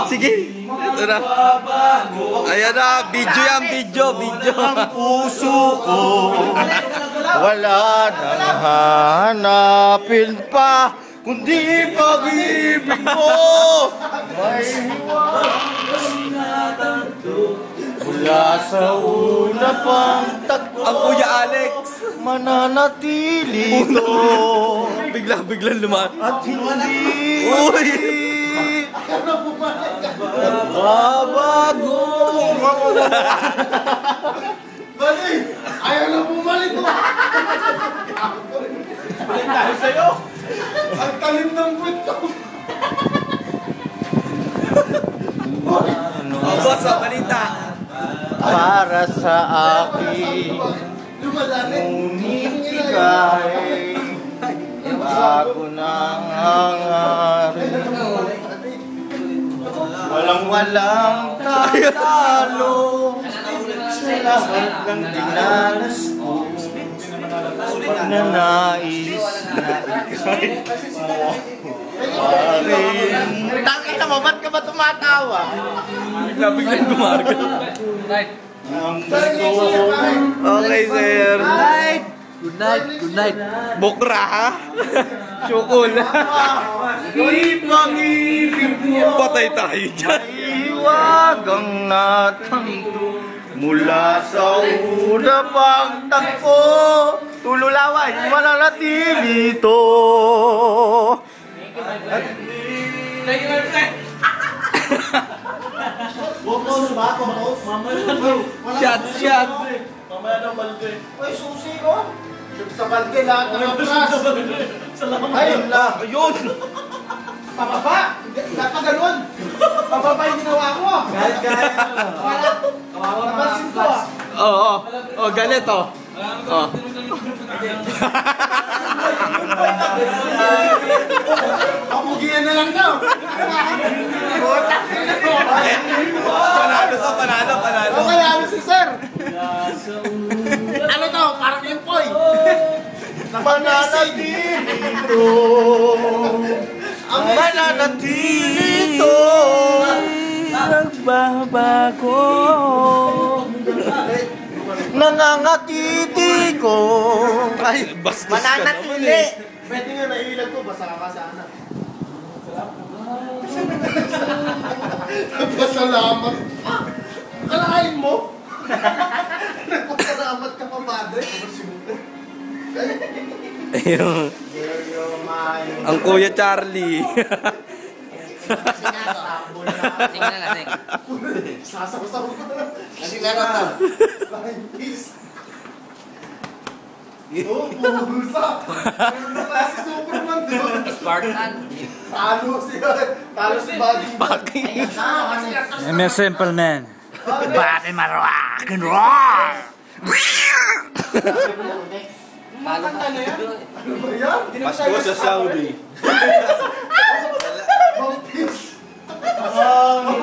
Sige, ito na. Ayan na, video yan, video. Ang puso ko, wala nang hahanapin pa, kundi pag-ibig mo. May mula sa una pang tagpo, Ang Kuya Alex. mananatili ito. Biglang lumaan. At hindi Uy! babago. Bali! Ayaw na bumalik mo! Balik tayo sa'yo! Ang talim ng buwit ko! Boss, ang balita. Para sa akin, ngunit ika'y bago ng hangarin. Walang tatalo sa lahat ng dinanas ko. Pagnanais na ika'y mawarin. Tangina mo, ba't ka ba tumatawa? Biglang gumarga. Ang gusto Okay, sir. Good night. Bukra, ha? Syukul. ipag-ibig mo. Patay tayo dyan. Iwagang natanto mula sa una pang tagpo, tululaway, mananatili ito. Shot. Mamaya daw balde. Uy, susi ko! Sa balde lahat ng abras! Ayun lang! Ayun! Pababa! Dapat pa ganun! Pababa yung ginawa ko! Kahit napansin ko ah! Oo, ganito. Oh. Papugian na lang daw! Panalo. Okay, ano si sir? Ano to? Parang yung poy! Mananatili ito. Mananatili ito. Nagbabago. Nangangatiti ko. Ay, bastos ka naman Mananatili. eh. Pwede nga nailag ko, basta ka sana. Nagpasalamat. Kalahin mo? Nagpasalamat ka pa, padre. Ayun. Ang Kuya Charlie. Tingnan natin. Sasaw-saw ko na. Peace. Oh, pusa. Meron na pala si Superman, di ba? Spartan. Talo si Buddy. Fucking. I'm a simple man. But I'm a rock and roll. Kumakanta na yan? Ano ba yan? Pasko sa Saudi. Bang peace. Ang